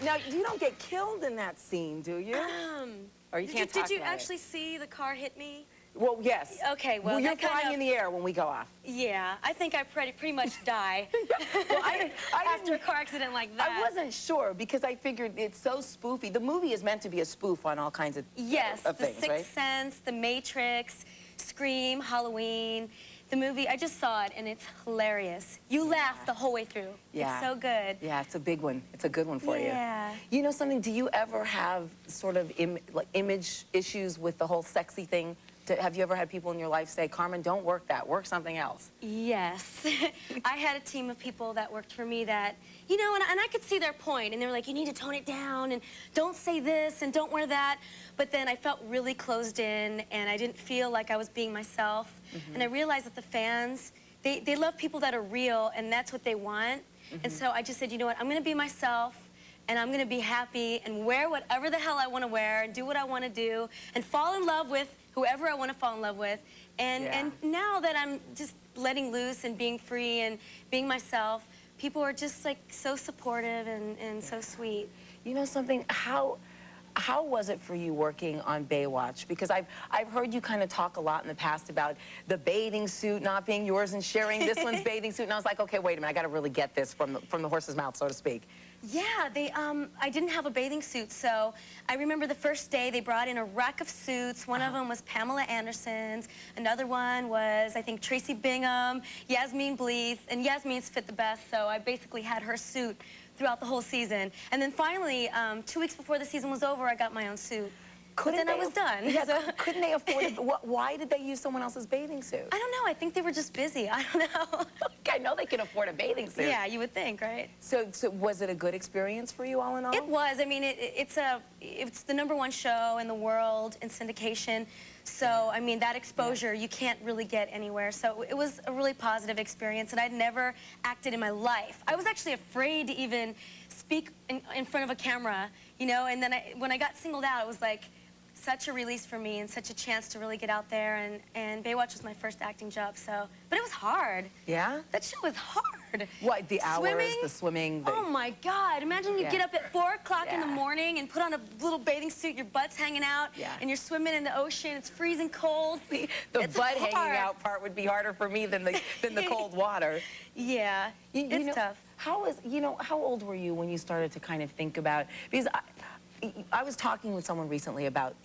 Now, you don't get killed in that scene, do you? Or you can't talk Did you about actually see the car hit me? Well, yes. Okay, well, you're that kind flying of, in the air when we go off. Yeah, I think I pretty much die Well, after a car accident like that. I wasn't sure because I figured it's so spoofy. The movie is meant to be a spoof on all kinds of, yes, of things, The Sixth Sense, The Matrix, Scream, Halloween. The movie, I just saw it, and it's hilarious. You laugh the whole way through. Yeah. It's so good. Yeah, it's a big one. It's a good one for you. Yeah. You know something? Do you ever have sort of like image issues with the whole sexy thing? Have you ever had people in your life say, Carmen, don't work that, work something else? Yes. I had a team of people that worked for me that, you know, and I could see their point, and they were like, you need to tone it down, and don't say this, and don't wear that. But then I felt really closed in, and I didn't feel like I was being myself. And I realized that the fans, they love people that are real, and that's what they want. And so I just said, you know what, I'm gonna be myself, and I'm gonna be happy, and wear whatever the hell I wanna wear, and do what I wanna do, and fall in love with whoever I want to fall in love with. And now that I'm just letting loose and being free and being myself, people are just like so supportive and so sweet. You know something? How was it for you working on Baywatch? Because I've heard you kind of talk a lot in the past about the bathing suit not being yours and sharing this one's bathing suit. And I was like, okay, wait a minute, I got to really get this from the horse's mouth, so to speak. Yeah, I didn't have a bathing suit, so I remember the first day they brought in a rack of suits. One of them was Pamela Anderson's. Another one was, I think, Tracy Bingham, Yasmin Bleeth, and Yasmin's fit the best, so I basically had her suit throughout the whole season. And then finally, 2 weeks before the season was over, I got my own suit. Then I was done. Yeah, So. Couldn't they afford it? Why did they use someone else's bathing suit? I don't know. I think they were just busy. I don't know. I know they can afford a bathing suit. Yeah, you would think, right? So was it a good experience for you all in all? It was. I mean, it's the #1 show in the world in syndication. So, I mean, that exposure you can't really get anywhere. So it was a really positive experience, and I'd never acted in my life. I was actually afraid to even speak in front of a camera, you know, and then when I got singled out, it was like such a release for me and such a chance to really get out there, and Baywatch was my first acting job, so, but it was hard. Yeah? That show was hard. What, the hours, the swimming? Oh my God, imagine you get up at 4 o'clock in the morning and put on a little bathing suit, your butt's hanging out, and you're swimming in the ocean, it's freezing cold. The butt hanging out part would be harder for me than the cold water. Yeah, it's tough. How old were you when you started to kind of think about, because I was talking with someone recently about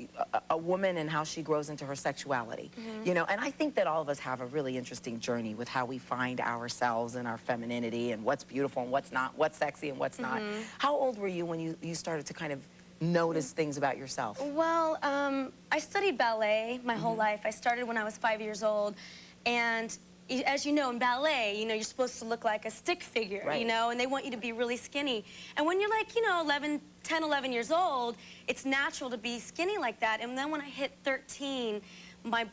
a woman and how she grows into her sexuality, you know, and I think that all of us have a really interesting journey with how we find ourselves and our femininity and what's beautiful and what's not, what's sexy and what's not. How old were you when you started to kind of notice things about yourself? Well, I studied ballet my whole life. I started when I was 5 years old, and as you know, in ballet, you know, you're supposed to look like a stick figure, you know, and they want you to be really skinny. And when you're like, you know, 10, 11 years old, it's natural to be skinny like that. And then when I hit 13, my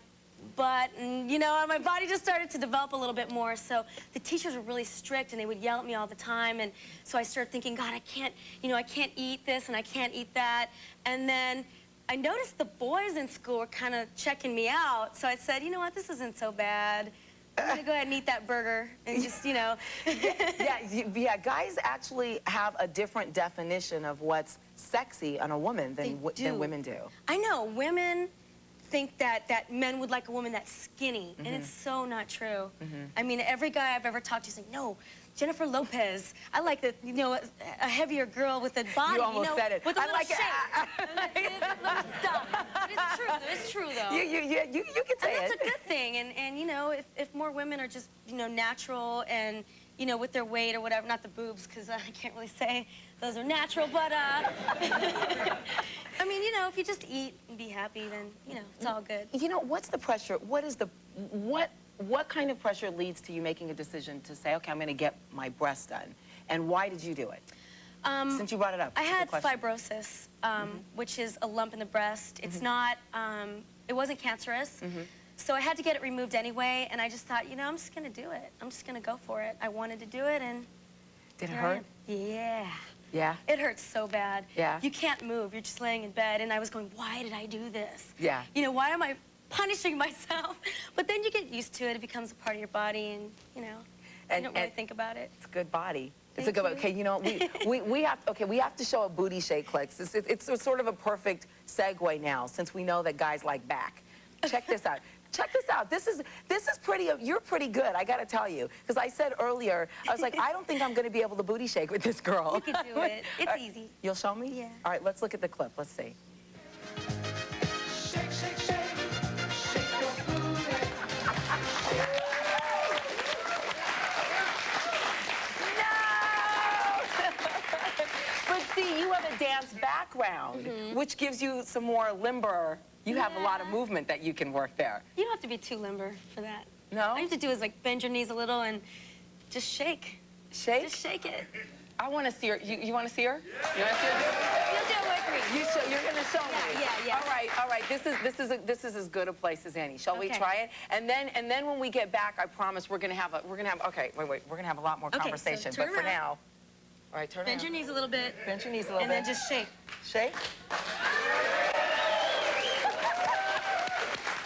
butt and, you know, my body just started to develop a little bit more. So the teachers were really strict, and they would yell at me all the time. And so I started thinking, God, I can't, you know, I can't eat this and I can't eat that. And then I noticed the boys in school were kind of checking me out. So I said, you know what, this isn't so bad. I'm gonna go ahead and eat that burger and just, you know. yeah, guys actually have a different definition of what's sexy on a woman than women do. I know, women think that men would like a woman that's skinny, and it's so not true. I mean, every guy I've ever talked to is like, no, Jennifer Lopez. I like the, you know, a heavier girl with a body. You almost said it. With a little like shape. Stop. But it's true. It's true, though. You can say and that's it. a good thing. And you know, if more women are just, you know, natural and, you know, with their weight or whatever, not the boobs, because I can't really say those are natural, but, I mean, you know, if you just eat and be happy, then, you know, it's all good. You know, what's the pressure? What kind of pressure leads to you making a decision to say, okay, I'm going to get my breast done? And why did you do it? Since you brought it up. I had fibrosis, which is a lump in the breast. It's not, it wasn't cancerous. So I had to get it removed anyway, and I just thought, you know, I'm just going to do it. I'm just going to go for it. I wanted to do it, and... Did it hurt? Yeah. Yeah? It hurts so bad. Yeah. You can't move. You're just laying in bed, and I was going, why did I do this? Yeah. You know, why am I punishing myself? But then you get used to it. It becomes a part of your body, and, you know, you don't really think about it. It's a good body. It's a good one. Okay, you know, we have to show a booty shake clicks. It's sort of a perfect segue now, since we know that guys like back. Check this out. Check this out. This is pretty. You're pretty good, I gotta tell you. Because I said earlier, I was like, I don't think I'm gonna be able to booty shake with this girl. You can do it. It's easy. You'll show me? Yeah. All right, let's look at the clip. Let's see. Shake, shake, shake, shake your booty. But see, you have a dance background, which gives you some more limber. You have a lot of movement that you can work there. You don't have to be too limber for that. No? All you have to do is like bend your knees a little and just shake. Shake? Just shake it. I want to see her. You want to see her? You want to see her? You'll do it with me. You're going to show me. Yeah. All right. This is as good a place as any. Shall we Okay. try it? And then when we get back, I promise we're going to have okay, wait. We're going to have a lot more Okay, so conversation. turn But for around. now, all right, turn Bend around. your knees a little bit. Bend your knees a little and bit. then just shake. Shake.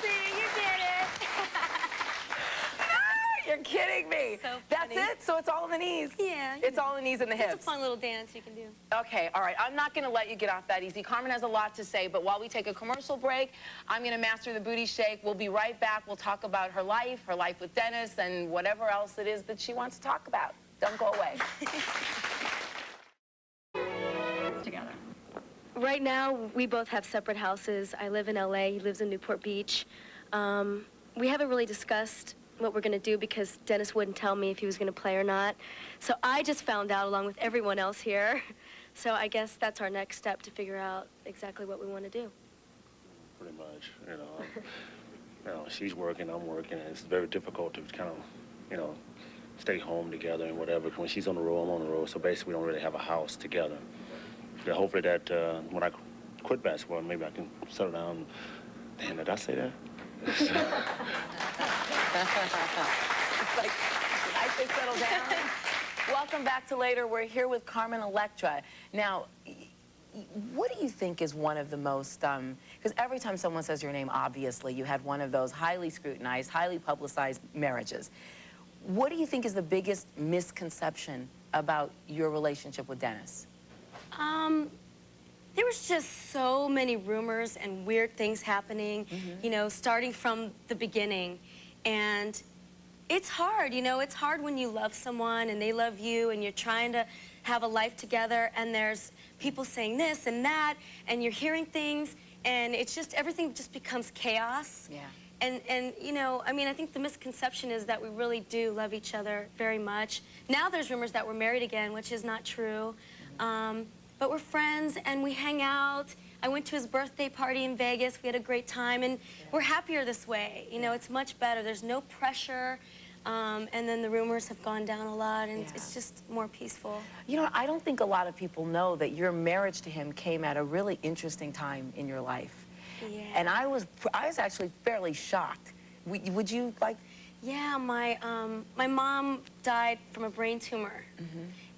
See, you did it. You're kidding me. So That's funny. it? So it's all in the knees? Yeah. It's all in the knees and the hips. It's a fun little dance you can do. Okay, all right. I'm not going to let you get off that easy. Carmen has a lot to say, but while we take a commercial break, I'm going to master the booty shake. We'll be right back. We'll talk about her life with Dennis, and whatever else it is that she wants to talk about. Don't go away. Together. Right now, we both have separate houses. I live in LA, he lives in Newport Beach. We haven't really discussed what we're gonna do because Dennis wouldn't tell me if he was gonna play or not. So I just found out along with everyone else here. So I guess that's our next step to figure out exactly what we want to do. Pretty much, she's working, I'm working, and it's very difficult to kind of, stay home together and whatever. When she's on the road, I'm on the road, so basically we don't really have a house together. But hopefully that when I quit basketball, maybe I can settle down. Damn, did I say that? It's like, I say settle down. Welcome back to Later. We're here with Carmen Electra. Now, what do you think is one of the most, because every time someone says your name, obviously, you had one of those highly scrutinized, highly publicized marriages. What do you think is the biggest misconception about your relationship with Dennis? There was just so many rumors and weird things happening, starting from the beginning. And it's hard, it's hard when you love someone and they love you and you're trying to have a life together and there's people saying this and that and you're hearing things and it's just, everything just becomes chaos. Yeah. And I think the misconception is that we really do love each other very much. Now there's rumors that we're married again, which is not true. But we're friends and we hang out. I went to his birthday party in Vegas. We had a great time and we're happier this way. It's much better. There's no pressure. And then the rumors have gone down a lot and it's just more peaceful. I don't think a lot of people know that your marriage to him came at a really interesting time in your life. Yeah. And I was actually fairly shocked. Would you like? Yeah, my mom died from a brain tumor.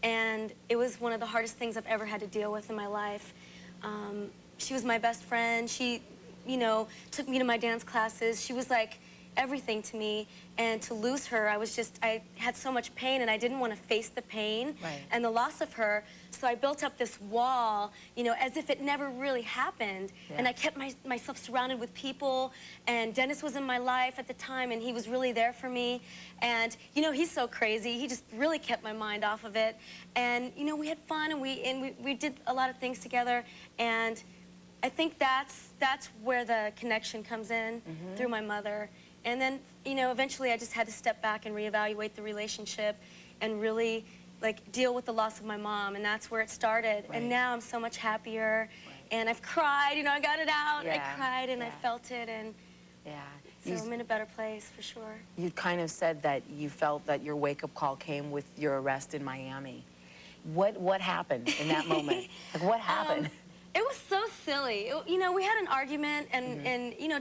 And it was one of the hardest things I've ever had to deal with in my life. She was my best friend. She, took me to my dance classes. She was like everything to me. And to lose her, I had so much pain and I didn't want to face the pain and the loss of her. So I built up this wall, as if it never really happened. Yeah. And I kept myself surrounded with people. And Dennis was in my life at the time and he was really there for me. And, he's so crazy. He just really kept my mind off of it. And, we had fun and we did a lot of things together. And I think that's where the connection comes in through my mother. And then, eventually I just had to step back and reevaluate the relationship and really, deal with the loss of my mom. And that's where it started. And now I'm so much happier. And I've cried, I got it out. I cried and I felt it. And so I'm in a better place, for sure. You kind of said that you felt that your wake-up call came with your arrest in Miami. What happened in that moment? What happened? It was so silly. We had an argument, and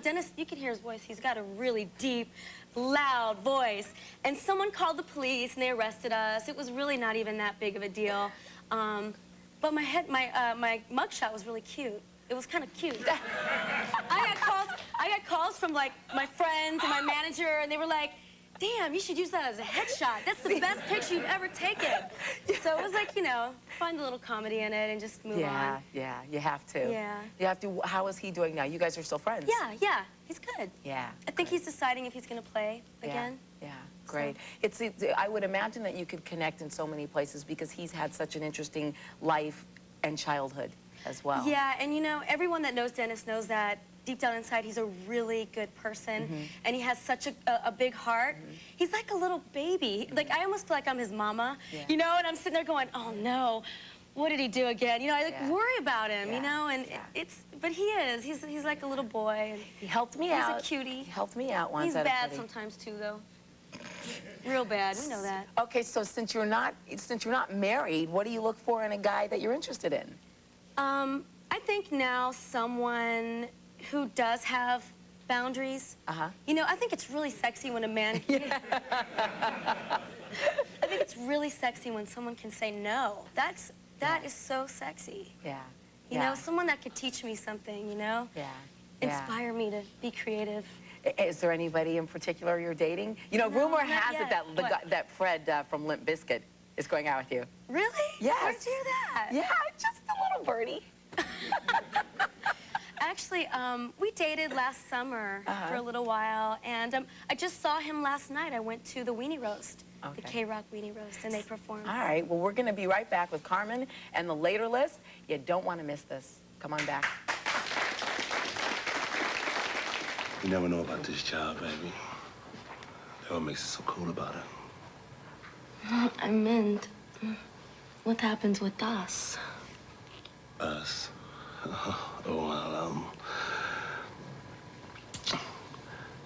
Dennis, you can hear his voice. He's got a really deep, loud voice. And someone called the police, and they arrested us. It was really not even that big of a deal. But my mugshot was really cute. It was kind of cute. I got calls from, my friends and my manager, and they were like, damn, you should use that as a headshot. That's the best picture you've ever taken. So it was like, you know, find a little comedy in it and just move on. Yeah, you have to. Yeah. You have to. How is he doing now? You guys are still friends? Yeah, he's good. Yeah. I think he's deciding if he's gonna play again. Yeah, great. It's, I would imagine that you could connect in so many places because he's had such an interesting life and childhood as well. Yeah, and you know, everyone that knows Dennis knows that deep down inside, he's a really good person, and he has such a big heart. He's like a little baby. Like, I almost feel like I'm his mama, you know, and I'm sitting there going, oh no, what did he do again? You know, I like worry about him, you know, and but he is. He's like a little boy. And he helped me out. He's a cutie. He helped me out once. He's bad sometimes too, though. Real bad. We know that. Okay, so since you're not married, what do you look for in a guy that you're interested in? I think now someone who does have boundaries. You know, I think it's really sexy when a man. I think it's really sexy when someone can say no. That is so sexy. Yeah. You know, someone that could teach me something. You know. Yeah. Inspire me to be creative. Is there anybody in particular you're dating? You know, rumor has it yet. that Fred from Limp Bizkit is going out with you. Really? Yes. Where'd you hear that? Yeah, just a little birdie. Actually, we dated last summer for a little while, and I just saw him last night. I went to the Weenie Roast, the K-Rock Weenie Roast, and they performed. All right, well, we're going to be right back with Carmen and the later list. You don't want to miss this. Come on back. You never know about this job, baby. That's what makes it so cool about it. I meant, what happens with us? Us? Oh, well,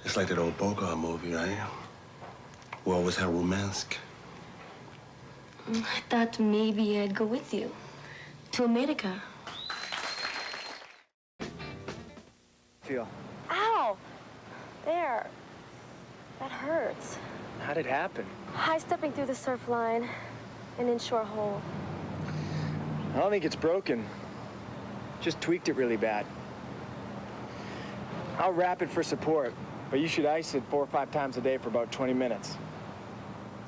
it's like that old Bogart movie, right? We always have romance. I thought maybe I'd go with you to America. Feel? Ow! There. That hurts. How'd it happen? High stepping through the surf line, an inshore hole. I don't think it's broken. Just tweaked it really bad. I'll wrap it for support, but you should ice it 4 or 5 times a day for about 20 minutes.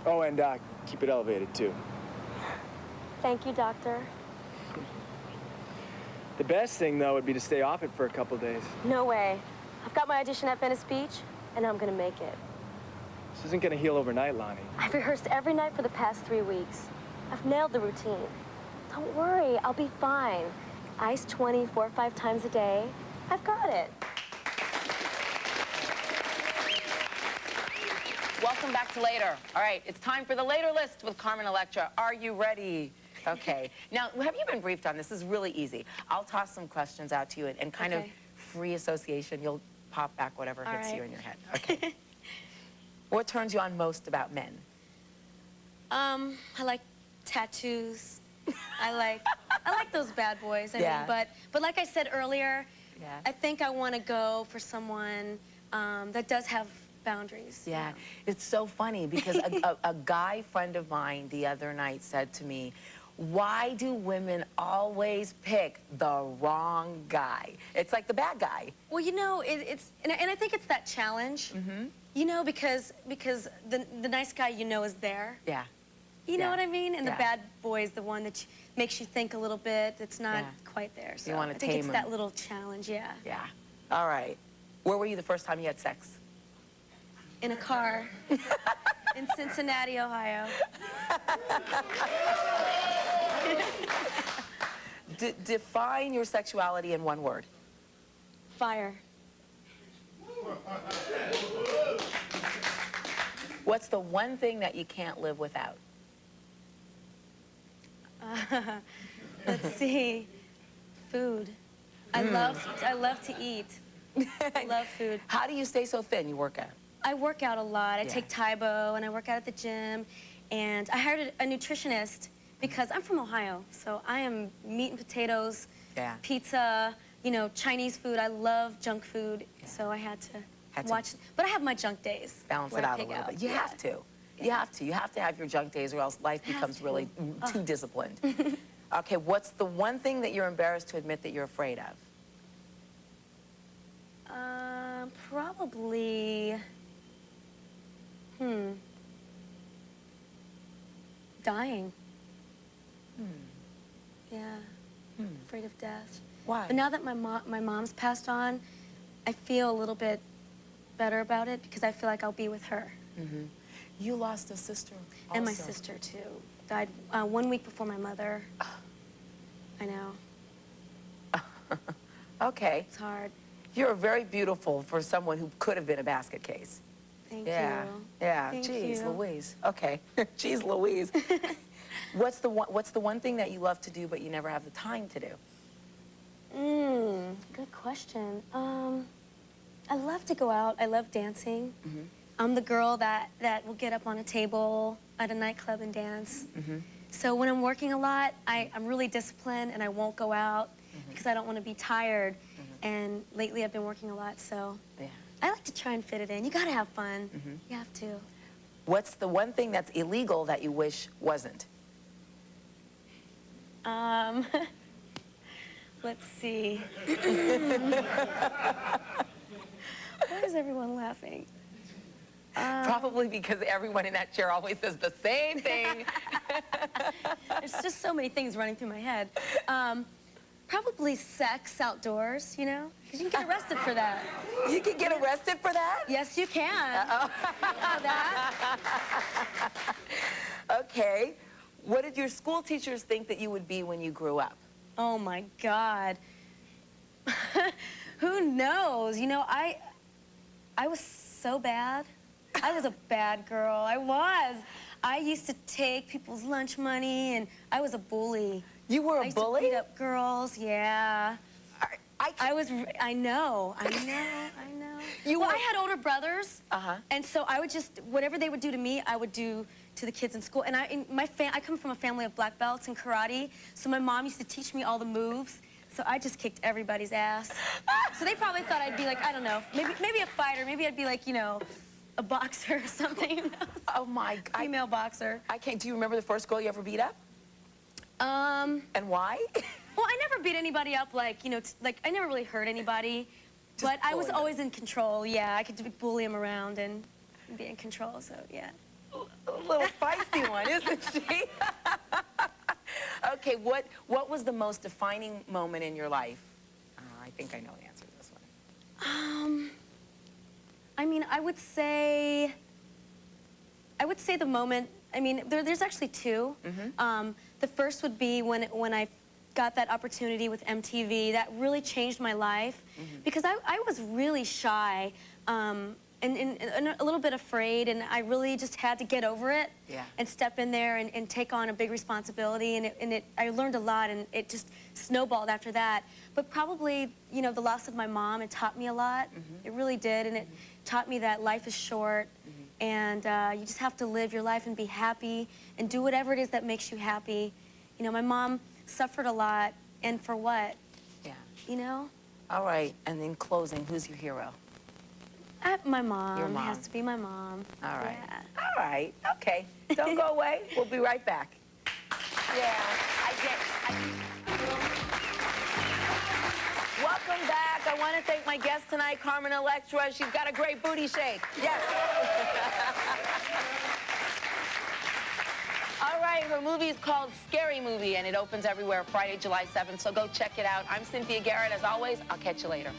Oh, and keep it elevated, too. Thank you, doctor. The best thing, though, would be to stay off it for a couple days. No way. I've got my audition at Venice Beach, and I'm gonna make it. This isn't gonna heal overnight, Lonnie. I've rehearsed every night for the past 3 weeks. I've nailed the routine. Don't worry, I'll be fine. Ice 4 or 5 times a day. I've got it. Welcome back to Later. All right, it's time for the Later List with Carmen Electra. Are you ready? Okay. Now, have you been briefed on this? This is really easy. I'll toss some questions out to you and kind of free association. You'll pop back whatever hits you in your head. Okay. What turns you on most about men? I like tattoos. I like those bad boys. I mean, but like I said earlier, I think I want to go for someone that does have boundaries. Yeah, it's so funny because a guy friend of mine the other night said to me, why do women always pick the wrong guy? It's like the bad guy. Well, you know, and I think it's that challenge. You know, because the nice guy you know is there. Yeah. You know what I mean? And the bad boy is the one that makes you think a little bit. It's not quite there. So you want to I think tame it's him. that little challenge. Yeah. Yeah. All right. Where were you the first time you had sex? In a car in Cincinnati, Ohio. Define your sexuality in one word. Fire. What's the one thing that you can't live without? Let's see. Food. I love to eat. I love food. How do you stay so thin? You work out? I work out a lot. I take Tybo, and I work out at the gym. And I hired a nutritionist because I'm from Ohio, so I am meat and potatoes, pizza, you know, Chinese food. I love junk food, so I had to watch. But I have my junk days. Balance it out a little bit. You have to. You have to. You have to have your junk days, or else life becomes really too disciplined. Okay, what's the one thing that you're embarrassed to admit that you're afraid of? Probably. Dying. Yeah. Afraid of death. Why? But now that my mom's passed on, I feel a little bit better about it because I feel like I'll be with her. You lost a sister also. And my sister, too. Died 1 week before my mother. I know. Okay. It's hard. You're very beautiful for someone who could have been a basket case. Thank Yeah. you. Yeah. Thank Jeez, you. Louise. Okay. Jeez, Louise. What's the one thing that you love to do but you never have the time to do? Good question. I love to go out. I love dancing. I'm the girl that will get up on a table at a nightclub and dance. So when I'm working a lot, I'm really disciplined and I won't go out because I don't want to be tired. And lately I've been working a lot, so Yeah. I like to try and fit it in. You gotta have fun. You have to. What's the one thing that's illegal that you wish wasn't? Let's see. Why is everyone laughing? Probably because everyone in that chair always says the same thing. There's just so many things running through my head. Probably sex outdoors, you know? 'Cause you can get arrested for that. You can get arrested for that? Yes, you can. You know that. Okay. What did your school teachers think that you would be when you grew up? Oh my God. Who knows? You know, I was so bad. I was a bad girl. I was. I used to take people's lunch money, and I was a bully. You were I a used to bully? beat up girls. Yeah. I know. You Well, were- I had older brothers. And so I would just, whatever they would do to me, I would do to the kids in school. And I come from a family of black belts in karate, so my mom used to teach me all the moves. So I just kicked everybody's ass. So they probably thought I'd be like, I don't know, maybe a fighter. Maybe I'd be like, you know, a boxer or something. Who knows? Oh my God. Female boxer. I can't. Do you remember the first girl you ever beat up? And why? Well, I never beat anybody up like, you know, like I never really hurt anybody. Just But I was bully them. always in control. Yeah, I could bully them around and be in control, so yeah. A little feisty one, isn't she? Okay, what was the most defining moment in your life? I think I know the answer to this one. I mean, I would say the moment, I mean, there's actually two. The first would be when I got that opportunity with MTV. That really changed my life because I was really shy and a little bit afraid, and I really just had to get over it and step in there and take on a big responsibility, and I learned a lot, and it just snowballed after that. But probably, you know, the loss of my mom, it taught me a lot. It really did, and it taught me that life is short, and you just have to live your life and be happy and do whatever it is that makes you happy. You know, my mom suffered a lot, and for what? Yeah. You know? All right, and in closing, who's your hero? My mom. Your mom. It has to be my mom. All right. Yeah. All right. Okay. Don't go away. We'll be right back. Yeah. Welcome back. I want to thank my guest tonight, Carmen Electra. She's got a great booty shake. Yes. All right, her movie is called Scary Movie, and it opens everywhere Friday, July 7th, so go check it out. I'm Cynthia Garrett. As always, I'll catch you later.